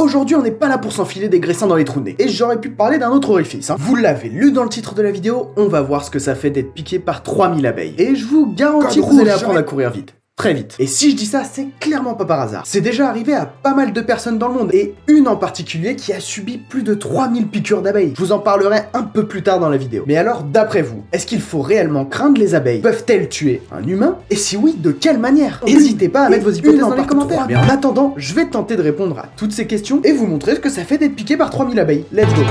aujourd'hui on n'est pas là pour s'enfiler des graissins dans les trous de nez. Et j'aurais pu parler d'un autre orifice, hein. Vous l'avez lu dans le titre de la vidéo, on va voir ce que ça fait d'être piqué par 3000 abeilles. Et je vous garantis que vous allez apprendre à courir vite. Très vite. Et si je dis ça, c'est clairement pas par hasard. C'est déjà arrivé à pas mal de personnes dans le monde, et une en particulier qui a subi plus de 3000 piqûres d'abeilles. Je vous en parlerai un peu plus tard dans la vidéo. Mais alors, d'après vous, est-ce qu'il faut réellement craindre les abeilles? Peuvent-elles tuer un humain? Et si oui, de quelle manière? N'hésitez pas à mettre vos hypothèses dans les commentaires. Mais en attendant, je vais tenter de répondre à toutes ces questions et vous montrer ce que ça fait d'être piqué par 3000 abeilles. Let's go.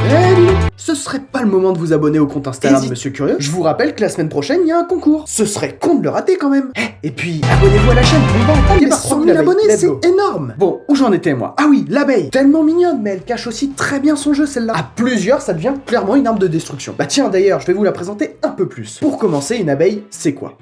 Ce serait pas le moment de vous abonner au compte Instagram Monsieur Curieux. Je vous rappelle que la semaine prochaine, il y a un concours. Ce serait con de le rater quand même. Et puis, abonnez-vous à la chaîne, on va en par 100 000 abonnés, c'est énorme. Bon, où j'en étais moi? Ah oui, l'abeille, tellement mignonne, mais elle cache aussi très bien son jeu celle-là. À plusieurs, ça devient clairement une arme de destruction. Bah tiens, d'ailleurs, je vais vous la présenter un peu plus. Pour commencer, une abeille, c'est quoi?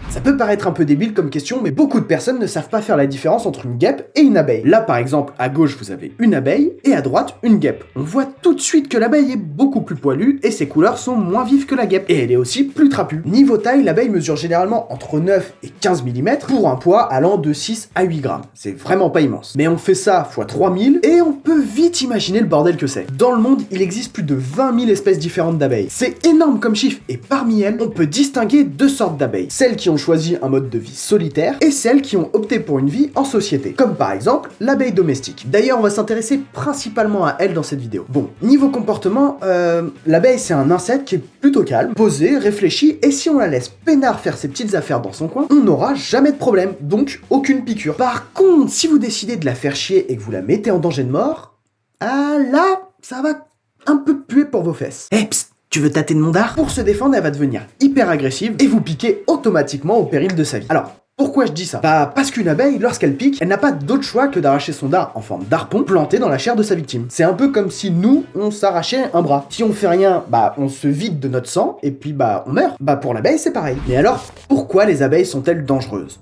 Ça peut paraître un peu débile comme question, mais beaucoup de personnes ne savent pas faire la différence entre une guêpe et une abeille. Là, par exemple, à gauche, vous avez une abeille, et à droite, une guêpe. On voit tout de suite que l'abeille est beaucoup plus poilue, et ses couleurs sont moins vives que la guêpe. Et elle est aussi plus trapue. Niveau taille, l'abeille mesure généralement entre 9 et 15 mm, pour un poids allant de 6 à 8 grammes. C'est vraiment pas immense. Mais on fait ça x 3000, et on peut vite imaginer le bordel que c'est. Dans le monde, il existe plus de 20 000 espèces différentes d'abeilles. C'est énorme comme chiffre, et parmi elles, on peut distinguer deux sortes d'abeilles. Celles qui ont choisi un mode de vie solitaire et celles qui ont opté pour une vie en société, comme par exemple l'abeille domestique. D'ailleurs, on va s'intéresser principalement à elle dans cette vidéo. Bon, niveau comportement, l'abeille c'est un insecte qui est plutôt calme, posé, réfléchi, et si on la laisse peinard faire ses petites affaires dans son coin, on n'aura jamais de problème, donc aucune piqûre. Par contre, si vous décidez de la faire chier et que vous la mettez en danger de mort, ah là, ça va un peu puer pour vos fesses. Eh, psst, tu veux tâter de mon dard? Pour se défendre, elle va devenir hyper agressive et vous piquer automatiquement au péril de sa vie. Alors, pourquoi je dis ça? Bah parce qu'une abeille, lorsqu'elle pique, elle n'a pas d'autre choix que d'arracher son dard en forme d'harpon planté dans la chair de sa victime. C'est un peu comme si nous, on s'arrachait un bras. Si on fait rien, bah on se vide de notre sang et puis bah on meurt. Bah pour l'abeille c'est pareil. Mais alors, pourquoi les abeilles sont-elles dangereuses?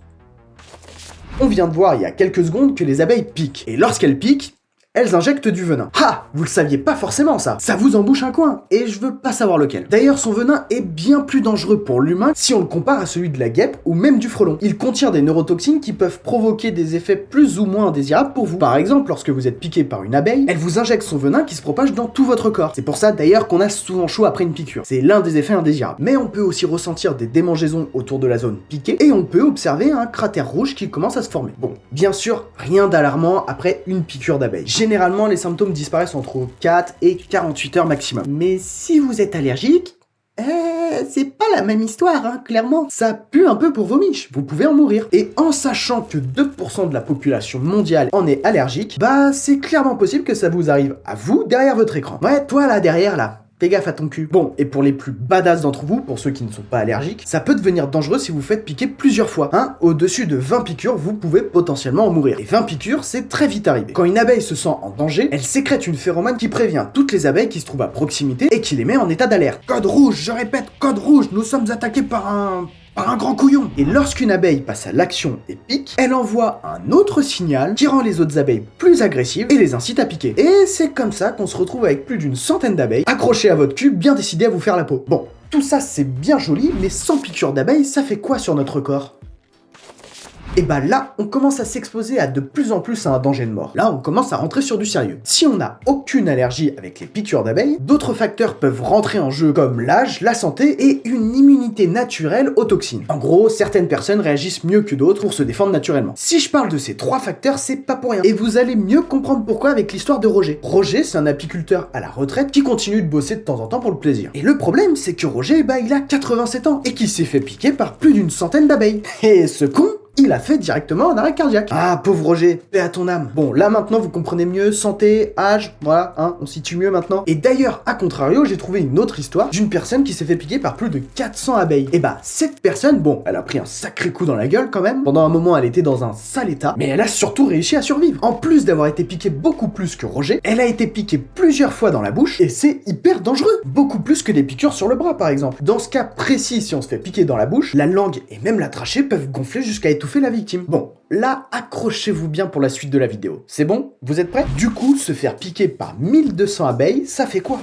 On vient de voir il y a quelques secondes que les abeilles piquent. Et lorsqu'elles piquent, elles injectent du venin. Ah, vous le saviez pas forcément ça. Ça vous embouche un coin, et je veux pas savoir lequel. D'ailleurs, son venin est bien plus dangereux pour l'humain si on le compare à celui de la guêpe ou même du frelon. Il contient des neurotoxines qui peuvent provoquer des effets plus ou moins indésirables pour vous. Par exemple, lorsque vous êtes piqué par une abeille, elle vous injecte son venin qui se propage dans tout votre corps. C'est pour ça d'ailleurs qu'on a souvent chaud après une piqûre. C'est l'un des effets indésirables. Mais on peut aussi ressentir des démangeaisons autour de la zone piquée, et on peut observer un cratère rouge qui commence à se former. Bon, bien sûr, rien d'alarmant après une piqûre d'abeille. Généralement, les symptômes disparaissent entre 4 et 48 heures maximum. Mais si vous êtes allergique, c'est pas la même histoire, hein, clairement. Ça pue un peu pour vos miches, vous pouvez en mourir. Et en sachant que 2% de la population mondiale en est allergique, bah c'est clairement possible que ça vous arrive à vous derrière votre écran. Ouais, toi là, derrière là. Fais gaffe à ton cul. Bon, et pour les plus badass d'entre vous, pour ceux qui ne sont pas allergiques, ça peut devenir dangereux si vous faites piquer plusieurs fois. Hein, au-dessus de 20 piqûres, vous pouvez potentiellement en mourir. Et 20 piqûres, c'est très vite arrivé. Quand une abeille se sent en danger, elle sécrète une phéromone qui prévient toutes les abeilles qui se trouvent à proximité et qui les met en état d'alerte. Code rouge, je répète, code rouge, nous sommes attaqués par un grand couillon. Et lorsqu'une abeille passe à l'action et pique, elle envoie un autre signal qui rend les autres abeilles plus agressives et les incite à piquer. Et c'est comme ça qu'on se retrouve avec plus d'une centaine d'abeilles accrochées à votre cul, bien décidées à vous faire la peau. Bon, tout ça c'est bien joli, mais sans piqûre d'abeille, ça fait quoi sur notre corps? Et bah là, on commence à s'exposer à de plus en plus à un danger de mort. Là, on commence à rentrer sur du sérieux. Si on n'a aucune allergie avec les piqûres d'abeilles, d'autres facteurs peuvent rentrer en jeu comme l'âge, la santé et une immunité naturelle aux toxines. En gros, certaines personnes réagissent mieux que d'autres pour se défendre naturellement. Si je parle de ces trois facteurs, c'est pas pour rien. Et vous allez mieux comprendre pourquoi avec l'histoire de Roger. Roger, c'est un apiculteur à la retraite qui continue de bosser de temps en temps pour le plaisir. Et le problème, c'est que Roger, bah il a 87 ans et qui s'est fait piquer par plus d'une centaine d'abeilles. Et ce con, il a fait directement un arrêt cardiaque. Ah, pauvre Roger, paix à ton âme. Bon, là maintenant vous comprenez mieux, santé, âge, voilà, hein, on situe mieux maintenant. Et d'ailleurs, à contrario, j'ai trouvé une autre histoire d'une personne qui s'est fait piquer par plus de 400 abeilles. Et bah, cette personne, bon, elle a pris un sacré coup dans la gueule quand même. Pendant un moment, elle était dans un sale état, mais elle a surtout réussi à survivre. En plus d'avoir été piquée beaucoup plus que Roger, elle a été piquée plusieurs fois dans la bouche, et c'est hyper dangereux. Beaucoup plus que des piqûres sur le bras, par exemple. Dans ce cas précis, si on se fait piquer dans la bouche, la langue et même la trachée peuvent gonfler jusqu'à étouffer la victime. Bon, là, accrochez-vous bien pour la suite de la vidéo. C'est bon? Vous êtes prêts? Du coup, se faire piquer par 1200 abeilles, ça fait quoi?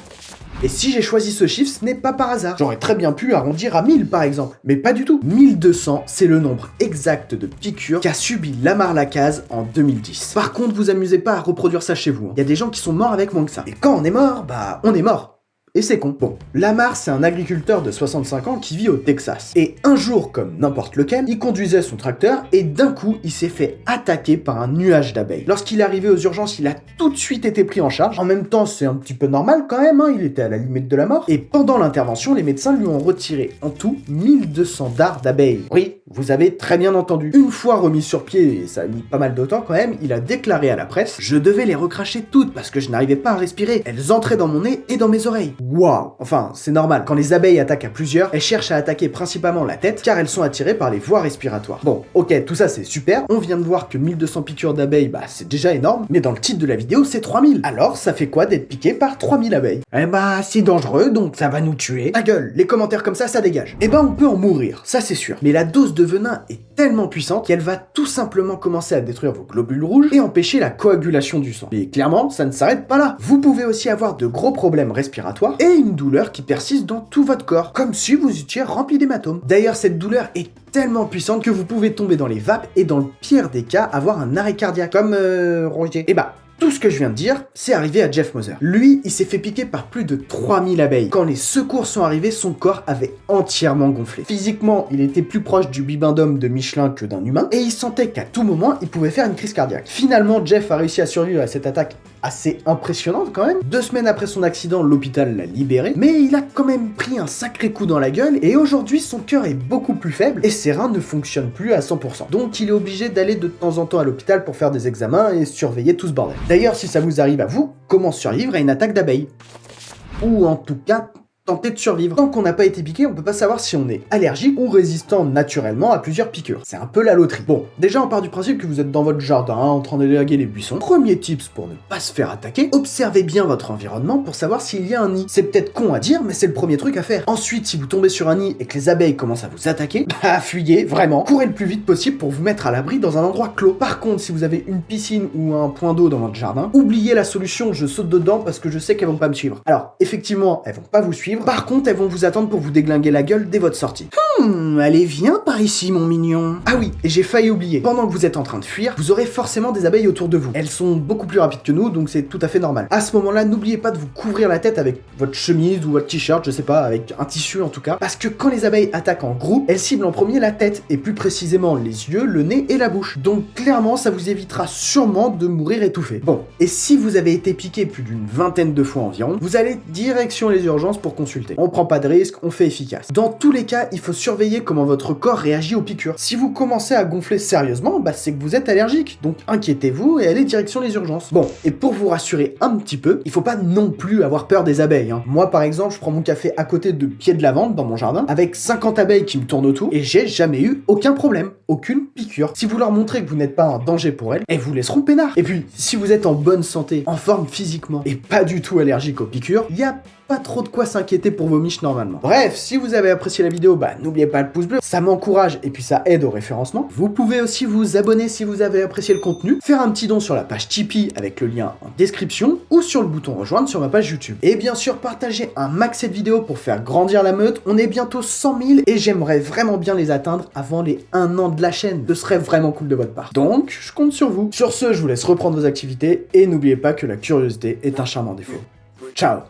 Et si j'ai choisi ce chiffre, ce n'est pas par hasard. J'aurais très bien pu arrondir à 1000 par exemple, mais pas du tout. 1200, c'est le nombre exact de piqûres qu'a subi Lamar Lacaze en 2010. Par contre, vous amusez pas à reproduire ça chez vous. Il y a des gens qui sont morts avec moins que ça. Et quand on est mort, bah on est mort. Et c'est con. Bon, Lamar, c'est un agriculteur de 65 ans qui vit au Texas. Et un jour, comme n'importe lequel, il conduisait son tracteur et d'un coup, il s'est fait attaquer par un nuage d'abeilles. Lorsqu'il est arrivé aux urgences, il a tout de suite été pris en charge. En même temps, c'est un petit peu normal quand même, hein, il était à la limite de la mort. Et pendant l'intervention, les médecins lui ont retiré en tout 1200 dards d'abeilles. Oui, vous avez très bien entendu. Une fois remis sur pied, et ça a mis pas mal de temps quand même, il a déclaré à la presse: je devais les recracher toutes parce que je n'arrivais pas à respirer. Elles entraient dans mon nez et dans mes oreilles. Waouh! Enfin, c'est normal. Quand les abeilles attaquent à plusieurs, elles cherchent à attaquer principalement la tête car elles sont attirées par les voies respiratoires. Bon, ok, tout ça c'est super. On vient de voir que 1200 piqûres d'abeilles, bah c'est déjà énorme. Mais dans le titre de la vidéo, c'est 3000. Alors, ça fait quoi d'être piqué par 3000 abeilles? Eh bah, c'est dangereux, donc ça va nous tuer. Ta gueule, les commentaires comme ça dégage. Eh bah, on peut en mourir, ça c'est sûr. Mais la dose de venin est tellement puissante qu'elle va tout simplement commencer à détruire vos globules rouges et empêcher la coagulation du sang. Et clairement, ça ne s'arrête pas là. Vous pouvez aussi avoir de gros problèmes respiratoires et une douleur qui persiste dans tout votre corps, comme si vous étiez rempli d'hématomes. D'ailleurs, cette douleur est tellement puissante que vous pouvez tomber dans les vapes et dans le pire des cas, avoir un arrêt cardiaque, comme Roger. Et bah, tout ce que je viens de dire, c'est arrivé à Jeff Moser. Lui, il s'est fait piquer par plus de 3000 abeilles. Quand les secours sont arrivés, son corps avait entièrement gonflé. Physiquement, il était plus proche du bibendum de Michelin que d'un humain, et il sentait qu'à tout moment, il pouvait faire une crise cardiaque. Finalement, Jeff a réussi à survivre à cette attaque assez impressionnante quand même. 2 semaines après son accident, l'hôpital l'a libéré, mais il a quand même pris un sacré coup dans la gueule, et aujourd'hui, son cœur est beaucoup plus faible, et ses reins ne fonctionnent plus à 100%. Donc il est obligé d'aller de temps en temps à l'hôpital pour faire des examens et surveiller tout ce bordel. D'ailleurs, si ça vous arrive à vous, comment survivre à une attaque d'abeilles? Ou en tout cas, tenter de survivre. Tant qu'on n'a pas été piqué, on peut pas savoir si on est allergique ou résistant naturellement à plusieurs piqûres. C'est un peu la loterie. Bon, déjà on part du principe que vous êtes dans votre jardin, en train d'élaguer les buissons. Premier tips pour ne pas se faire attaquer, observez bien votre environnement pour savoir s'il y a un nid. C'est peut-être con à dire, mais c'est le premier truc à faire. Ensuite, si vous tombez sur un nid et que les abeilles commencent à vous attaquer, bah fuyez, vraiment. Courez le plus vite possible pour vous mettre à l'abri dans un endroit clos. Par contre, si vous avez une piscine ou un point d'eau dans votre jardin, oubliez la solution je saute dedans parce que je sais qu'elles vont pas me suivre. Alors, effectivement, elles vont pas vous suivre. Par contre, elles vont vous attendre pour vous déglinguer la gueule dès votre sortie. Allez, viens par ici, mon mignon. Ah oui, et j'ai failli oublier. Pendant que vous êtes en train de fuir, vous aurez forcément des abeilles autour de vous. Elles sont beaucoup plus rapides que nous, donc c'est tout à fait normal. À ce moment-là, n'oubliez pas de vous couvrir la tête avec votre chemise ou votre t-shirt, je sais pas, avec un tissu en tout cas, parce que quand les abeilles attaquent en groupe, elles ciblent en premier la tête, et plus précisément les yeux, le nez et la bouche. Donc clairement, ça vous évitera sûrement de mourir étouffé. Bon, et si vous avez été piqué plus d'une vingtaine de fois environ, vous allez direction les urgences pour consulter. On prend pas de risque, on fait efficace. Dans tous les cas, il faut surveiller comment votre corps réagit aux piqûres. Si vous commencez à gonfler sérieusement, bah c'est que vous êtes allergique, donc inquiétez-vous et allez direction les urgences. Bon, et pour vous rassurer un petit peu, il faut pas non plus avoir peur des abeilles, hein. Moi par exemple, je prends mon café à côté de pieds de lavande dans mon jardin, avec 50 abeilles qui me tournent autour, et j'ai jamais eu aucun problème, aucune piqûre. Si vous leur montrez que vous n'êtes pas un danger pour elles, elles vous laisseront peinard. Et puis, si vous êtes en bonne santé, en forme physiquement, et pas du tout allergique aux piqûres, il y a pas trop de quoi s'inquiéter pour vos miches normalement. Bref, si vous avez apprécié la vidéo, bah n'oubliez pas le pouce bleu, ça m'encourage et puis ça aide au référencement. Vous pouvez aussi vous abonner si vous avez apprécié le contenu, faire un petit don sur la page Tipeee avec le lien en description ou sur le bouton rejoindre sur ma page YouTube. Et bien sûr, partagez un max cette vidéo pour faire grandir la meute. On est bientôt 100 000 et j'aimerais vraiment bien les atteindre avant les 1 an de la chaîne. Ce serait vraiment cool de votre part. Donc, je compte sur vous. Sur ce, je vous laisse reprendre vos activités et n'oubliez pas que la curiosité est un charmant défaut. Ciao!